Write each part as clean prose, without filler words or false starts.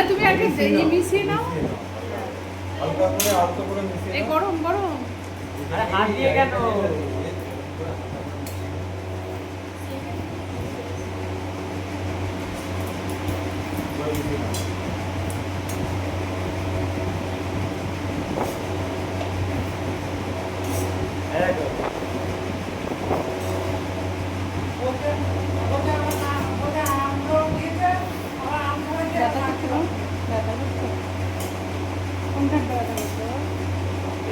তুমি আগে মিশিয়ে নাও, হালকা করে আলতো করে মিশিয়ে এই গরম গরম। আরে হাত দিয়ে কেন?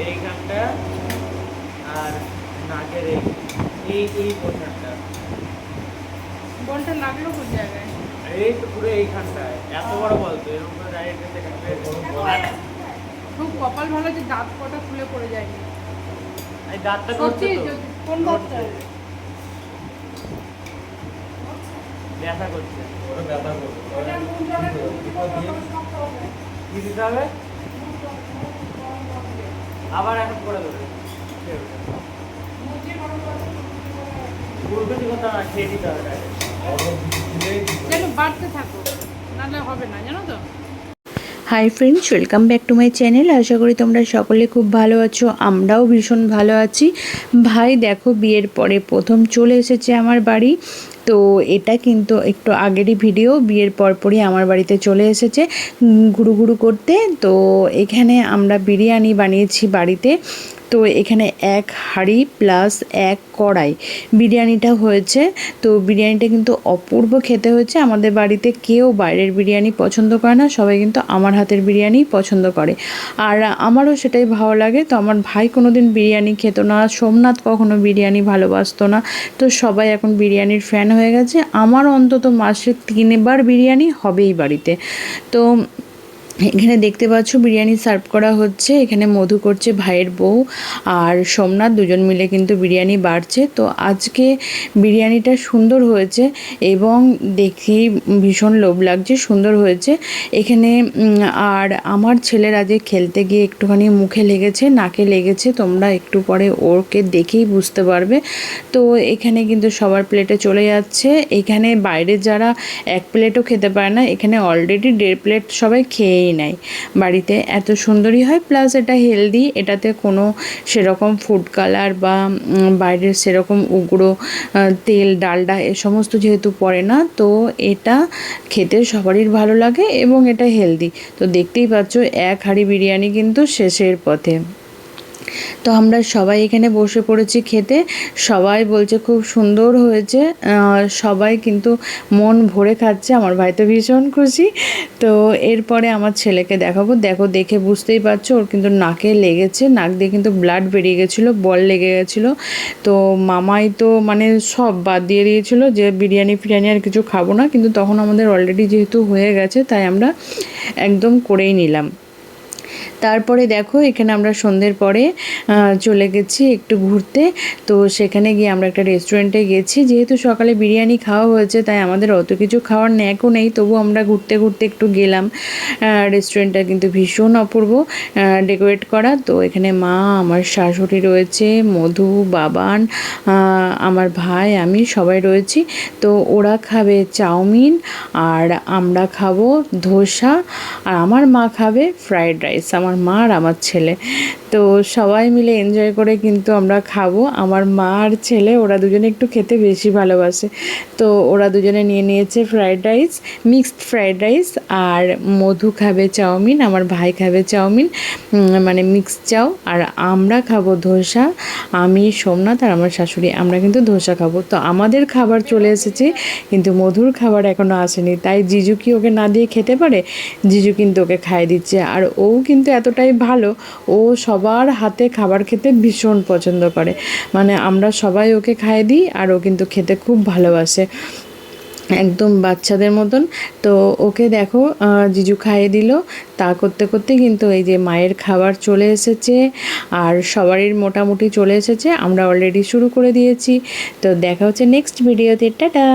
এইখানটা আর নাকের এই পোর্শনটা। বলটা লাগলো কোন জায়গায়? এই তো পুরো এইখানটায় এত বড় বল তো এর উপরে ডাইরেক্ট খুব কপাল ভালো যে দাঁত কটা খুলে পড়ে যায়নি। এই দাঁতটা করছে তো কোন দাঁতটা? ব্যথা করছে। ওটা ব্যথা করবে। কি দিতে হবে? আবার এখন করে দেবে। পুরোপুরি কথা না, খেয়ে দিতে হবে যেন বাড়তে থাকো, নাহলে হবে না, জানো তো। Hi friends, welcome back to my channel. আশা করি তোমরা সকলে খুব ভালো আছো, আমরাও ভীষণ ভালো আছি। ভাই দেখো বিয়ের পরে প্রথম চলে এসেছে আমার বাড়ি। তো এটা কিন্তু একটু আগেরই ভিডিও, বিয়ের পরপরই আমার বাড়িতে চলে এসেছে ঘুরু ঘুরু করতে। তো এখানে আমরা বিরিয়ানি বানিয়েছি বাড়িতে। তো এখানে 1 হাঁড়ি প্লাস 1 কড়াই বিরিয়ানিটা হয়েছে। তো বিরিয়ানিটা কিন্তু অপূর্ব খেতে হয়েছে। আমাদের বাড়িতে কেউ বাইরের বিরিয়ানি পছন্দ করে না, সবাই কিন্তু আমার হাতের বিরিয়ানি পছন্দ করে, আর আমারও সেটাই ভালো লাগে। তো আমার ভাই কোনো দিন বিরিয়ানি খেত না, সোমনাথ কখনো বিরিয়ানি ভালোবাসতো না। তো সবাই এখন বিরিয়ানির ফ্যান হয়ে গেছে। আমার অন্তত মাসে 3 বার বিরিয়ানি হবেই বাড়িতে। তো এখানে দেখতে পাচ্ছ বিরিয়ানি সার্ভ করা হচ্ছে। এখানে মধু করছে ভাইয়ের বউ আর সোমনাথ, দুজন মিলে কিন্তু বিরিয়ানি বাড়ছে। তো আজকে বিরিয়ানিটা সুন্দর হয়েছে এবং দেখি ভীষণ লোভ লাগছে, সুন্দর হয়েছে এখানে। আর আমার ছেলের আজকে খেলতে গিয়ে একটুখানি মুখে লেগেছে, নাকে লেগেছে, তোমরা একটু পরে ওকে দেখেই বুঝতে পারবে। তো এখানে কিন্তু সবার প্লেটে চলে যাচ্ছে। এখানে বাইরে যারা 1 প্লেটও খেতে পারে না, এখানে অলরেডি 1.5 প্লেট সবাই খেয়ে নেয়। বাড়িতে এত সুন্দরই হয়, প্লাস এটা হেলদি, এটাতে কোনো সেরকম ফুড কালার বা বাইরের সেরকম উগ্র তেল ডালডা এ সমস্ত যেহেতু পড়ে না, তো এটা খেতে সবারই ভালো লাগে এবং এটা হেলদি। তো দেখতেই পাচ্ছ 1 হাঁড়ি বিরিয়ানি কিন্তু শেষের পথে। তো আমরা সবাই এখানে বসে পড়েছি খেতে। সবাই বলছে খুব সুন্দর হয়েছে, সবাই কিন্তু মন ভরে খাচ্ছে। আমার ভাই তো ভীষণ খুশি। তো এরপরে আমার ছেলেকে দেখাবো, দেখো দেখে বুঝতেই পারছো ওর কিন্তু নাকে লেগেছে, নাক দিয়ে কিন্তু ব্লাড বেরিয়ে গেছিলো, বল লেগে গেছিলো। তো মামাই তো মানে সব বাদ দিয়ে দিয়েছিলো যে বিরিয়ানি ফিরিয়ানি আর কিছু খাবো না, কিন্তু তখন আমাদের অলরেডি যেহেতু হয়ে গেছে তাই আমরা একদম করেই নিলাম। তারপরে দেখো এখানে আমরা সন্ধ্যের পরে চলে গেছি একটু ঘুরতে। তো সেখানে গিয়ে আমরা একটা রেস্টুরেন্টে গেছি। যেহেতু সকালে বিরিয়ানি খাওয়া হয়েছে তাই আমাদের অত কিছু খাওয়ার ন্যাকও নেই, তবু আমরা ঘুরতে ঘুরতে একটু গেলাম। রেস্টুরেন্টটা কিন্তু ভীষণ অপূর্ব ডেকোরেট করা। তো এখানে মা, আমার শাশুড়ি রয়েছে, মধু, বাবান, আমার ভাই, আমি সবাই রয়েছি। তো ওরা খাবে চাউমিন আর আমরা খাবো ধোসা, আর আমার মা খাবে ফ্রায়েড রাইস, আমার মা আর আমার ছেলে। তো সবাই মিলে এনজয় করে কিন্তু আমরা খাবো। আমার মা আর ছেলে ওরা দুজনে একটু খেতে বেশি ভালোবাসে। তো ওরা দুজনে নিয়ে নিয়েছে fried rice, mixed fried rice, আর মধু খাবে চাউমিন, আমার ভাই খাবে চাউমিন মানে মিক্সড চাউ, আর আমরা খাবো ধোসা। আমি, সোমনাথ আর আমার শাশুড়ি আমরা কিন্তু ধোসা খাবো। তো আমাদের খাবার চলে এসেছে, কিন্তু মধুর খাবার এখনও আসেনি। তাই জিজু কি ওকে না দিয়ে খেতে পারে? জিজু কিন্তু ওকে খাইয়ে দিচ্ছে। আর ও কিন্তু এতটাই ভালো, ও সবার হাতে খাবার খেতে ভীষণ পছন্দ করে, মানে আমরা সবাই ওকে খাইয়ে দিই আর ও কিন্তু খেতে খুব ভালোবাসে, একদম বাচ্চাদের মতন। তো ওকে দেখো জিজু খাইয়ে দিল। তা করতে করতে কিন্তু এই যে মায়ের খাবার চলে এসেছে আর সবারই মোটামুটি চলে এসেছে, আমরা অলরেডি শুরু করে দিয়েছি। তো দেখা হচ্ছে নেক্সট ভিডিওতে, টাটা।